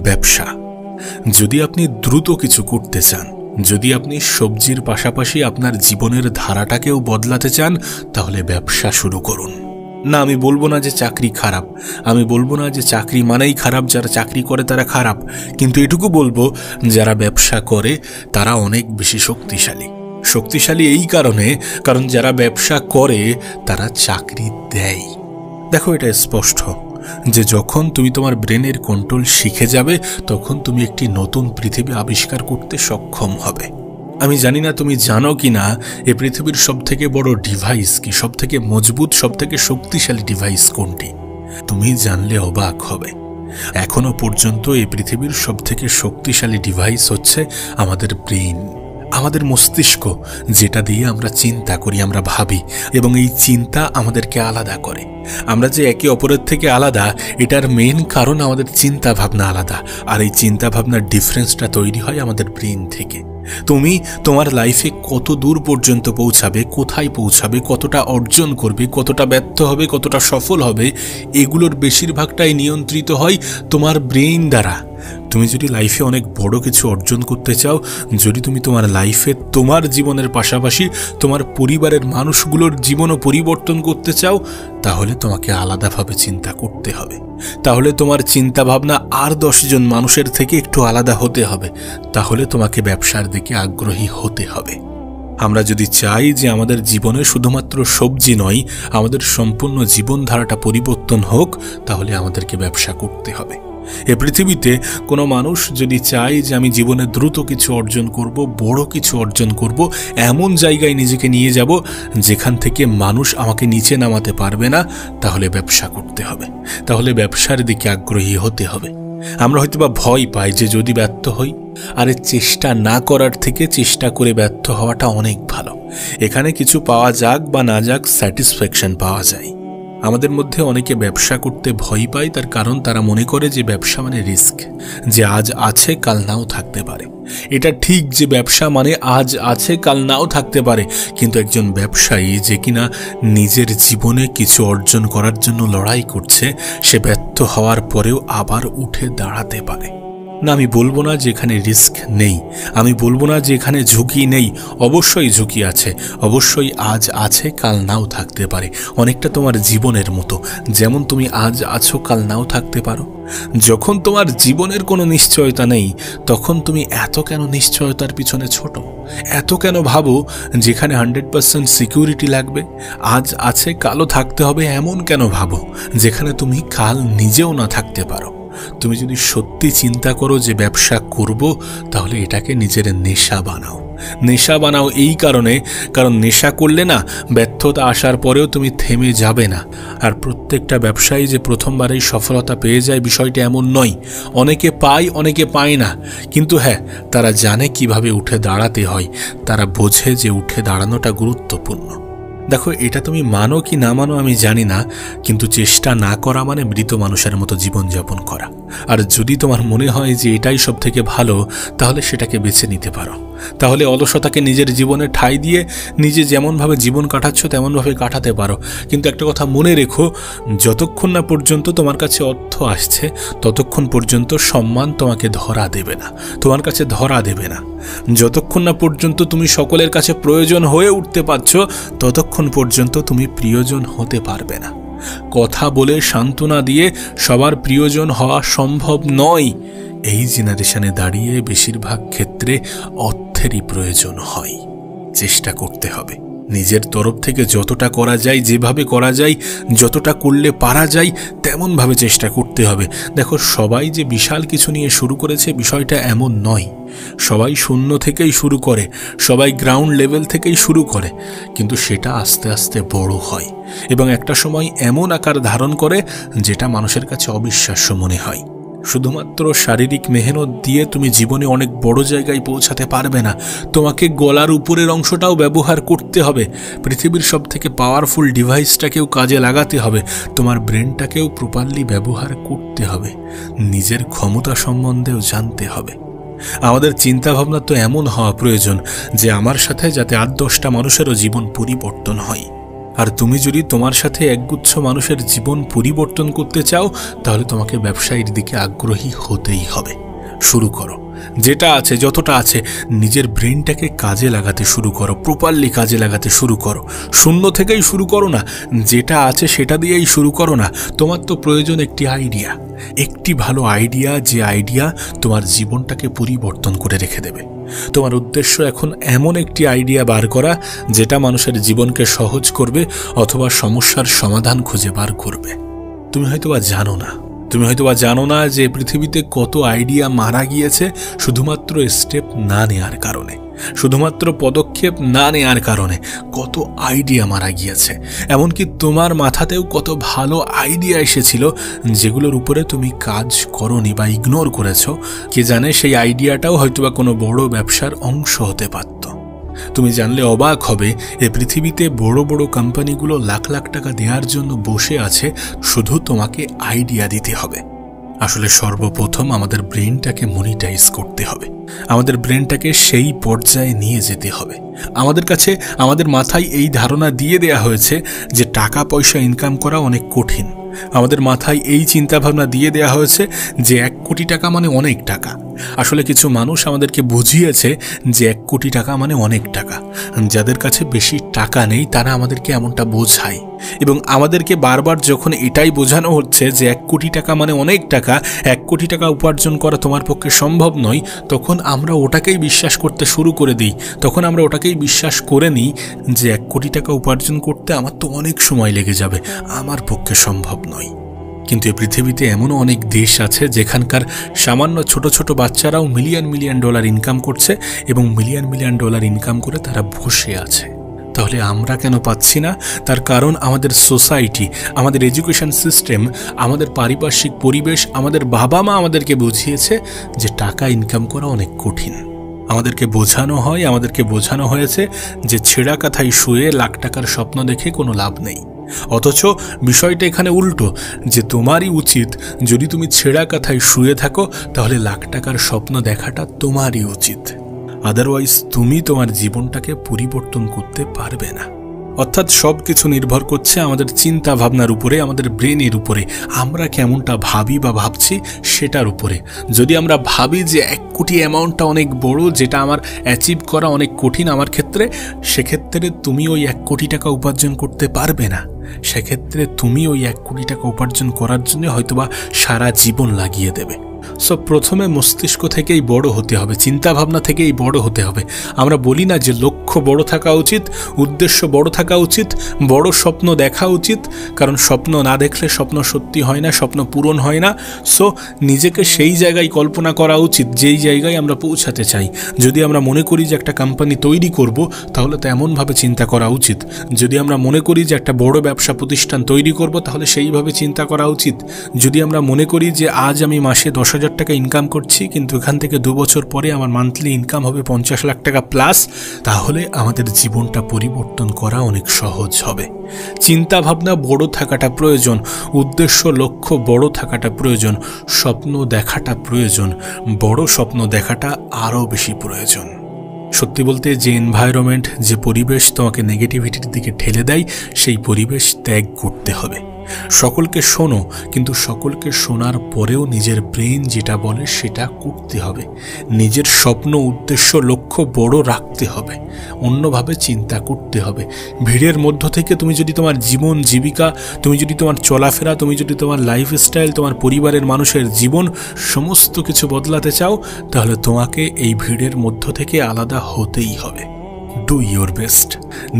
ব্যবসা। যদি আপনি দ্রুত কিছু করতে চান, যদি আপনি সবজির পাশাপাশি আপনার জীবনের ধারাটাকেও বদলাতে চান, তাহলে ব্যবসা শুরু করুন। না, আমি বলবো না যে চাকরি খারাপ, আমি বলবো না যে চাকরি মানেই খারাপ, যারা চাকরি করে তারা খারাপ, কিন্তু এটুকু বলবো যারা ব্যবসা করে তারা অনেক বেশি শক্তিশালী। শক্তিশালী এই কারণ যারা ব্যবসা করে তারা চাকরি দেয়। দেখো, এটা স্পষ্ট যে যখন তুমি তোমার ব্রেনের কন্ট্রোল শিখে যাবে, তখন তুমি একটি নতুন পৃথিবী আবিষ্কার করতে সক্ষম হবে। আমি জানি না তুমি জানো কি না, এই পৃথিবীর সবথেকে বড় ডিভাইস কি, সবথেকে মজবুত, সবথেকে শক্তিশালী ডিভাইস কোনটি? তুমি জানলে অবাক হবে। এখনো পর্যন্ত এই পৃথিবীর সবথেকে শক্তিশালী ডিভাইস হচ্ছে আমাদের ব্রেন, আমাদের মস্তিষ্ক, যেটা দিয়ে আমরা চিন্তা করি, আমরা ভাবি, এবং এই চিন্তা আমাদেরকে আলাদা করে। আমরা যে একে অপরের থেকে আলাদা, এটার মেইন কারণ আমাদের চিন্তা ভাবনা আলাদা, আর এই চিন্তা ভাবনার ডিফারেন্সটা তৈরি হয় আমাদের ব্রেন থেকে। তুমি তোমার লাইফে কত দূর পর্যন্ত পৌঁছাবে, কোথায় পৌঁছাবে, কতটা অর্জন করবে, কতটা ব্যর্থ হবে, কতটা সফল হবে, এগুলোর বেশিরভাগটাই নিয়ন্ত্রিত হয় তোমার ব্রেন দ্বারা। তুমি যদি লাইফে অনেক বড় কিছু অর্জন করতে চাও, যদি তুমি তোমার লাইফে তোমার জীবনের পাশাপাশি তোমার পরিবারের মানুষগুলোর জীবনও পরিবর্তন করতে চাও, তাহলে তোমাকে আলাদাভাবে চিন্তা করতে হবে। তাহলে তোমার চিন্তা ভাবনা আর 10 জন মানুষের থেকে একটু আলাদা হতে হবে। তাহলে তোমাকে ব্যবসার দিকে আগ্রহী হতে হবে। আমরা যদি চাই যে আমাদের জীবনে শুধুমাত্র সবজি নয়, আমাদের সম্পূর্ণ জীবনধারাটা পরিবর্তন হোক, তাহলে আমাদেরকে ব্যবসা করতে হবে। এ পৃথিবীতে কোনো মানুষ যদি চায় যে আমি জীবনে দ্রুত কিছু অর্জন করব, বড় কিছু অর্জন করব, এমন জায়গায় নিজেকে নিয়ে যাব যেখান থেকে মানুষ আমাকে নিচে নামাতে পারবে না, তাহলে ব্যবসা করতে হবে। তাহলে ব্যবসার দিকে আগ্রহী হতে হবে। আমরা হয়তো বা ভয় পাই যে যদি ব্যর্থ হই, আরে চেষ্টা না করার থেকে চেষ্টা করে ব্যর্থ হওয়াটা অনেক ভালো। এখানে কিছু পাওয়া যাক বা না যাক, স্যাটিসফ্যাকশন পাওয়া যায়। আমাদের মধ্যে অনেকে ব্যবসা করতে ভয় পায়, তার কারণ তারা মনে করে যে ব্যবসা মানে রিস্ক, যে আজ আছে কাল নাও থাকতে পারে। এটা ঠিক যে ব্যবসা মানে আজ আছে কাল নাও থাকতে পারে, কিন্তু একজন ব্যবসায়ী যে কিনা নিজের জীবনে কিছু অর্জন করার জন্য লড়াই করছে, সে ব্যর্থ হওয়ার পরেও আবার উঠে দাঁড়াতে পারে। না, আমি বলবো না যে এখানে রিস্ক নেই, আমি বলবো না যে এখানে ঝুঁকি নেই। অবশ্যই ঝুঁকি আছে, অবশ্যই আজ আছে কাল নাও থাকতে পারে। অনেকটা তোমার জীবনের মতো, যেমন তুমি আজ আছো কাল নাও থাকতে পারো। যখন তোমার জীবনের কোনো নিশ্চয়তা নেই, তখন তুমি এত কেন নিশ্চয়তার পিছনে ছোট, এত কেন ভাবো যেখানে 100% সিকিউরিটি লাগবে? আজ আছে কালও থাকতে হবে এমন কেন ভাবো, যেখানে তুমি কাল নিজেও না থাকতে পারো? তুমি যদি সত্যি চিন্তা করো যে ব্যবসা করব, তাহলে এটাকে নিজের নেশা বানাও। নেশা বানাও এই কারণ নেশা করলে না, ব্যর্থতা আসার পরেও তুমি থেমে যাবে না। আর প্রত্যেকটা ব্যবসায়ী যে প্রথমবারেই সফলতা পেয়ে যায়, বিষয়টা এমন নয়। অনেকে পায়, অনেকে পায় না, কিন্তু হ্যাঁ, তারা জানে কিভাবে উঠে দাঁড়াতে হয়। তারা বোঝে যে উঠে দাঁড়ানোটা গুরুত্বপূর্ণ। দেখো, এটা তুমি মানো কি না মানো আমি জানি না, কিন্তু চেষ্টা না করা মানে মৃত মানুষের মতো জীবনযাপন করা। আর যদি তোমার মনে হয় যে এটাই সব থেকে ভালো, তাহলে সেটাকে বেছে নিতে পারো। তাহলে অলসতাকে নিজের জীবনে ঠাঁই দিয়ে নিজে যেমনভাবে জীবন কাটাচ্ছ তেমনভাবে কাটাতে পারো। কিন্তু একটা কথা মনে রেখো, যতক্ষণ না পর্যন্ত তোমার কাছে অর্থ আসছে, ততক্ষণ পর্যন্ত সম্মান তোমাকে ধরা দেবে না, তোমার কাছে ধরা দেবে না। যতক্ষণ না পর্যন্ত তুমি সকলের কাছে প্রয়োজন হয়ে উঠতে পারছ, ততক্ষণ পর্যন্ত তুমি প্রিয়জন হতে পারবে না। কথা বলে সান্ত্বনা দিয়ে সবার প্রিয়জন হওয়া সম্ভব নয়। এই জেনারেশনে দাঁড়িয়ে বেশিরভাগ ক্ষেত্রে অর্থেরই প্রয়োজন হয়। চেষ্টা করতে হবে নিজের তরফ থেকে, যতটা করা যায়, যেভাবে করা যায়, যতটা করলে পারা যায় তেমনভাবে চেষ্টা করতে হবে। দেখো, সবাই যে বিশাল কিছু নিয়ে শুরু করেছে বিষয়টা এমন নয়। সবাই শূন্য থেকেই শুরু করে, সবাই গ্রাউন্ড লেভেল থেকেই শুরু করে, কিন্তু সেটা আস্তে আস্তে বড় হয় এবং একটা সময় এমন আকার ধারণ করে যেটা মানুষের কাছে অবিশ্বাস্য মনে হয়। শুধুমাত্র শারীরিক মেহনত দিয়ে তুমি জীবনে অনেক বড় জায়গায় পৌঁছাতে পারবে না। তোমাকে গলার উপরের অংশটাও ব্যবহার করতে হবে। পৃথিবীর সব থেকে পাওয়ারফুল ডিভাইসটাকেও কাজে লাগাতে হবে। তোমার ব্রেনটাকেও প্রপারলি ব্যবহার করতে হবে। নিজের ক্ষমতা সম্বন্ধেও জানতে হবে। আমাদের চিন্তাভাবনা তো এমন হওয়া প্রয়োজন যে আমার সাথে যাতে 8-10টা মানুষেরও জীবন পরিবর্তন হয়। আর তুমি যদি তোমার সাথে একগুচ্ছ মানুষের জীবন পরিবর্তন করতে চাও, তাহলে তোমাকে ব্যবসায়ের দিকে আগ্রহী হতেই হবে। শুরু করো, যেটা আছে যতটা আছে নিজের ব্রেনটাকে কাজে লাগাতে শুরু করো, প্রপারলি কাজে লাগাতে শুরু করো। শূন্য থেকেই শুরু করো না, যেটা আছে সেটা দিয়েই শুরু করো না। তোমার তো প্রয়োজন একটি আইডিয়া, একটি ভালো আইডিয়া, যে আইডিয়া তোমার জীবনটাকে পরিবর্তন করে রেখে দেবে। তোমার উদ্দেশ্য এখন এমন একটি আইডিয়া বার করা যেটা মানুষের জীবনকে সহজ করবে অথবা সমস্যার সমাধান খুঁজে বার করবে। তুমি হয়তোবা জানো না যে পৃথিবীতে কত আইডিয়া মারা গিয়েছে শুধুমাত্র স্টেপ না নেওয়ার কারণে, শুধুমাত্র পদক্ষেপ না নেওয়ার কারণে কত আইডিয়া মারা গিয়েছে। এমনকি তোমার মাথাতেও কত ভালো আইডিয়া এসেছিল যেগুলোর উপরে তুমি কাজ করনি বা ইগনোর করেছো। কে জানে সেই আইডিয়াটাও হয়তোবা কোনো বড় ব্যবসার অংশ হতে পারত। তুমি জানলে অবাক হবে, এই পৃথিবীতে বড় বড় কোম্পানিগুলো লাখ লাখ টাকা দেওয়ার জন্য বসে আছে, শুধু তোমাকে আইডিয়া দিতে হবে। আসলে সর্বপ্রথম আমাদের ব্রেনটাকে মনিটাইজ করতে হবে, আমাদের ব্রেনটাকে সেই পর্যায়ে নিয়ে যেতে হবে। আমাদের মাথায় এই ধারণা দিয়ে দেয়া হয়েছে যে টাকা পয়সা ইনকাম করা অনেক কঠিন। আমাদের মাথায় এই চিন্তাভাবনা দিয়ে দেয়া হয়েছে যে 1 কোটি টাকা মানে অনেক টাকা। আসলে কিছু মানুষ আমাদেরকে বুঝিয়েছে যে 1 কোটি টাকা মানে অনেক টাকা। যাদের কাছে বেশি টাকা নেই তারা আমাদেরকে এমনটা বোঝায়, এবং আমাদেরকে বারবার যখন এটাই বোঝানো হচ্ছে যে 1 কোটি টাকা মানে অনেক টাকা, 1 কোটি টাকা উপার্জন করা তোমার পক্ষে সম্ভব নয়, তখন আমরা ওটাকেই বিশ্বাস করতে শুরু করে দিই। তখন আমরা ওটাকেই বিশ্বাস করে নিই যে 1 কোটি টাকা উপার্জন করতে আমার তো অনেক সময় লেগে যাবে, আমার পক্ষে সম্ভব নয়। কিন্তু এই পৃথিবীতে এমনও অনেক দেশ আছে যেখানকার সামান্য ছোট ছোট বাচ্চারাও মিলিয়ন মিলিয়ন ডলার ইনকাম করছে, এবং মিলিয়ন মিলিয়ন ডলার ইনকাম করে তারা বসে আছে। তাহলে আমরা কেন পাচ্ছি না? তার কারণ আমাদের সোসাইটি, আমাদের এডুকেশন সিস্টেম, আমাদের পারিপার্শ্বিক পরিবেশ, আমাদের বাবা মা আমাদেরকে বুঝিয়েছে যে টাকা ইনকাম করা অনেক কঠিন। আমাদেরকে বোঝানো হয়েছে যে ছেঁড়া কাঁথায় শুয়ে লাখ টাকার স্বপ্ন দেখে কোনো লাভ নেই। অথচ বিষয়টা এখানে উল্টো, যে তোমারই উচিত, যদি তুমি ছেঁড়া কাঁথায় শুয়ে থাকো তাহলে লাখ টাকার স্বপ্ন দেখাটা তোমারই উচিত। আদারওয়াইজ তুমি তোমার জীবনটাকে পরিবর্তন করতে পারবে না। অর্থাৎ সব কিছু নির্ভর করছে আমাদের চিন্তা ভাবনার উপরে, আমাদের ব্রেনের উপরে, আমরা কেমনটা ভাবি বা ভাবছি সেটার উপরে। যদি আমরা ভাবি যে 1 কোটি অ্যামাউন্টটা অনেক বড়, যেটা আমার অ্যাচিভ করা অনেক কঠিন আমার ক্ষেত্রে, সেক্ষেত্রে তুমি ওই 1 কোটি টাকা উপার্জন করতে পারবে না। সেক্ষেত্রে তুমি ওই 1 কোটি টাকা উপার্জন করার জন্য হয়তোবা সারা জীবন লাগিয়ে দেবে। সো প্রথমে মস্তিষ্ক থেকেই বড় হতে হবে, চিন্তাভাবনা থেকেই বড় হতে হবে। আমরা বলি না যে লক্ষ্য বড় থাকা উচিত, উদ্দেশ্য বড় থাকা উচিত, বড় স্বপ্ন দেখা উচিত, কারণ স্বপ্ন না দেখলে স্বপ্ন সত্যি হয় না, স্বপ্ন পূরণ হয় না। সো নিজেকে সেই জায়গায় কল্পনা করা উচিত যেই জায়গায় আমরা পৌঁছাতে চাই। যদি আমরা মনে করি যে একটা কোম্পানি তৈরি করব, তাহলে তো এমনভাবে চিন্তা করা উচিত। যদি আমরা মনে করি যে একটা বড় ব্যবসা প্রতিষ্ঠান তৈরি করব, তাহলে সেইভাবে চিন্তা করা উচিত। যদি আমরা মনে করি যে আজ আমি মাসে 10,000 টাকা ইনকাম করছি, কিন্তু এখান থেকে 2 বছর পরে আমার মান্থলি ইনকাম হবে 50 লাখ টাকা প্লাস, তাহলে আমাদের জীবনটা পরিবর্তন করা অনেক সহজ হবে। চিন্তা ভাবনা বড় থাকাটা প্রয়োজন, উদ্দেশ্য লক্ষ্য বড় থাকাটা প্রয়োজন, স্বপ্ন দেখাটা প্রয়োজন, বড় স্বপ্ন দেখাটা আরও বেশি প্রয়োজন। সত্যি বলতে যে এনভায়রনমেন্ট, যে পরিবেশ তোমাকে নেগেটিভিটির দিকে ঠেলে দেয়, সেই পরিবেশ ত্যাগ করতে হবে। সকলকে শোনো, কিন্তু সকলকে শোনার পরেও নিজের ব্রেন যেটা বলে সেটা করতে হবে। নিজের স্বপ্ন, উদ্দেশ্য, লক্ষ্য বড় রাখতে হবে, অন্যভাবে চিন্তা করতে হবে। ভিড়ের মধ্য থেকে তুমি যদি তোমার জীবন জীবিকা, তুমি যদি তোমার চলাফেরা, তুমি যদি তোমার লাইফস্টাইল, তোমার পরিবারের মানুষের জীবন সমস্ত কিছু বদলাতে চাও, তাহলে তোমাকে এই ভিড়ের মধ্য থেকে আলাদা হতেই হবে। Do your best.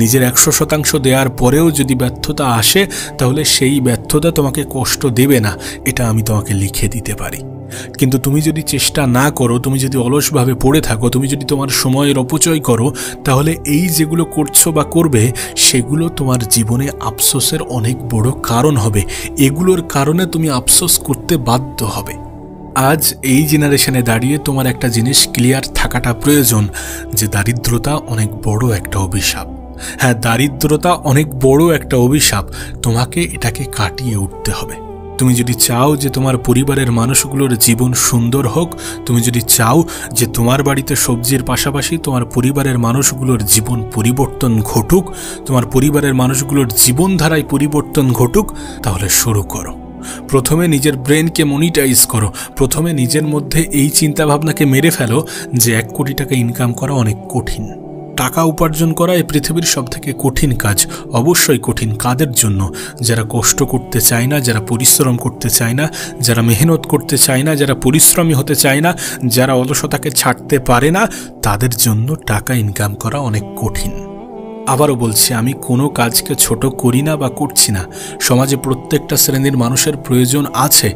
নিজের 100% দেওয়ার পরেও যদি ব্যর্থতা আসে, তাহলে সেই ব্যর্থতা তোমাকে কষ্ট দেবে না, এটা আমি তোমাকে লিখে দিতে পারি। কিন্তু তুমি যদি চেষ্টা না করো, তুমি যদি অলসভাবে পড়ে থাকো, তুমি যদি তোমার সময়ের অপচয় করো, তাহলে এই যেগুলো করছো বা করবে, সেগুলো তোমার জীবনে আফসোসের অনেক বড় কারণ হবে। এগুলোর কারণে তুমি আফসোস করতে বাধ্য হবে। আজ এই জেনারেশনে দাঁড়িয়ে তোমার একটা জিনিস ক্লিয়ার থাকাটা প্রয়োজন, যে দারিদ্রতা অনেক বড় একটা অভিশাপ। হ্যাঁ, দারিদ্রতা অনেক বড় একটা অভিশাপ। তোমাকে এটাকে কাটিয়ে উঠতে হবে। তুমি যদি চাও যে তোমার পরিবারের মানুষগুলোর জীবন সুন্দর হোক, তুমি যদি চাও যে তোমার বাড়িতে সবজির পাশাপাশি তোমার পরিবারের মানুষগুলোর জীবন পরিবর্তন ঘটুক, তোমার পরিবারের মানুষগুলোর জীবনধারায় পরিবর্তন ঘটুক, তাহলে শুরু করো। প্রথমে নিজের ব্রেনকে মনিটাইজ করো। প্রথমে নিজের মধ্যে এই চিন্তাভাবনাকে মেরে ফেলো যে 1 কোটি টাকা ইনকাম করা অনেক কঠিন। টাকা উপার্জন করা এই পৃথিবীর সবথেকে কঠিন কাজ। অবশ্যই কঠিন কাদের জন্য? যারা কষ্ট করতে চায় না, যারা পরিশ্রম করতে চায় না, যারা মেহনত করতে চায় না, যারা পরিশ্রমী হতে চায় না, যারা অলসতাকে ছাড়তে পারে না, তাদের জন্য টাকা ইনকাম করা অনেক কঠিন। আবারও বলছি, আমি কোনো কাজকে ছোট করি না বা করছি না। সমাজে প্রত্যেকটা শ্রেণীর মানুষের প্রয়োজন আছে,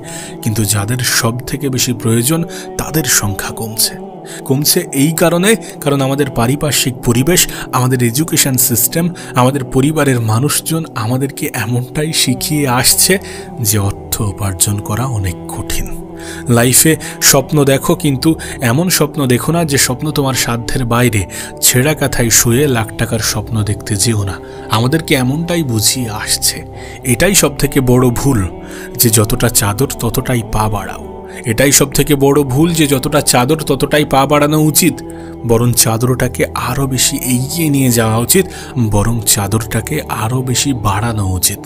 কিন্তু যাদের সব থেকে বেশি প্রয়োজন তাদের সংখ্যা কমছে এই কারণ আমাদের পারিপার্শ্বিক পরিবেশ, আমাদের এডুকেশন সিস্টেম, আমাদের পরিবারের মানুষজন আমাদেরকে এমনটাই শিখিয়ে আসছে যে অর্থ উপার্জন করা অনেক কঠিন। লাইফে স্বপ্ন দেখো, কিন্তু এমন স্বপ্ন দেখো না যে স্বপ্ন তোমার সাধ্যের বাইরে। ছেঁড়া কাঁথায় শুয়ে লাখ টাকার স্বপ্ন দেখতে যেও না। আমাদেরকে এমনটাই বুঝিয়ে আসছে। এটাই সব থেকে বড় ভুল, যে যতটা চাদর ততটাই পা বাড়াও। এটাই সব থেকে বড় ভুল, যে যতটা চাদর ততটাই পা বাড়ানো উচিত। বরং চাদরটাকে আরও বেশি এগিয়ে নিয়ে যাওয়া উচিত, বরং চাদরটাকে আরও বেশি বাড়ানো উচিত।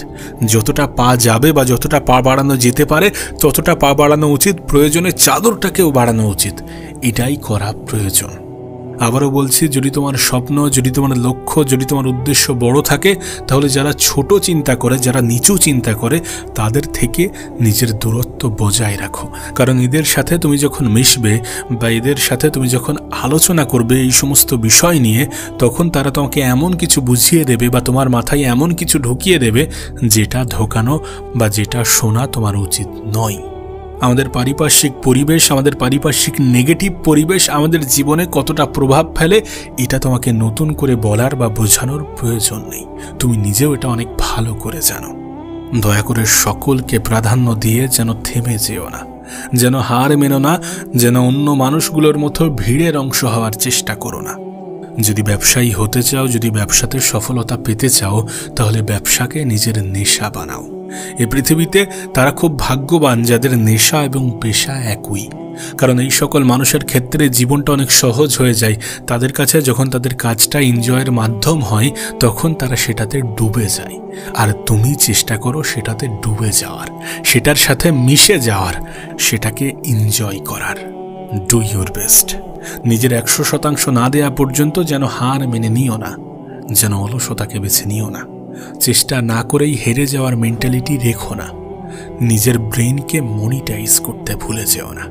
যতটা পা যাবে বা যতটা পা বাড়ানো যেতে পারে ততটা পা বাড়ানো উচিত। প্রয়োজনে চাদরটাকেও বাড়ানো উচিত। এটাই করা প্রয়োজন। আবারও বলছি, যদি তোমার স্বপ্ন, যদি তোমার লক্ষ্য, যদি তোমার উদ্দেশ্য বড় থাকে, তাহলে যারা ছোট চিন্তা করে, যারা নিচু চিন্তা করে, তাদের থেকে নিজের দূরত্ব বজায় রাখো। কারণ এদের সাথে তুমি যখন মিশবে বা এদের সাথে তুমি যখন আলোচনা করবে এই সমস্ত বিষয় নিয়ে, তখন তারা তোমাকে এমন কিছু বুঝিয়ে দেবে বা তোমার মাথায় এমন কিছু ঢুকিয়ে দেবে যেটা ঢোকানো বা যেটা শোনা তোমার উচিত নয়। আমাদের পারিপার্শ্বিক পরিবেশ, আমাদের পারিপার্শ্বিক নেগেটিভ পরিবেশ আমাদের জীবনে কতটা প্রভাব ফেলে, এটা তোমাকে নতুন করে বলার বা বোঝানোর প্রয়োজন নেই। তুমি নিজেও এটা অনেক ভালো করে জানো। দয়া করে সকলকে প্রাধান্য দিয়ে যেন থেমে যেও না, যেন হার মেনো না, যেন অন্য মানুষগুলোর মতো ভিড়ের অংশ হওয়ার চেষ্টা করো না। যদি ব্যবসায়ী হতে চাও, যদি ব্যবসাতে সফলতা পেতে চাও, তাহলে ব্যবসাকে নিজের নেশা বানাও। এ পৃথিবীতে তারা খুব ভাগ্যবান যাদের নেশা এবং পেশা একই। কারণ এই সকল মানুষের ক্ষেত্রে জীবনটা অনেক সহজ হয়ে যায়। তাদের কাছে যখন তাদের কাজটা এনজয়ের মাধ্যম হয়, তখন তারা সেটাতে ডুবে যায়। আর তুমি চেষ্টা করো সেটাতে ডুবে যাওয়ার, সেটার সাথে মিশে যাওয়ার, সেটাকে এনজয় করার। Do your best. নিজের 100% না দেয়া পর্যন্ত যেন হার মেনে নিও না, যেন অলসতাকে বেছে নিও না। চেষ্টা না করেই হেরে যাওয়ার মেন্টালিটি রেখো না। নিজের ব্রেনকে মনিটাইজ করতে ভুলে যেও না।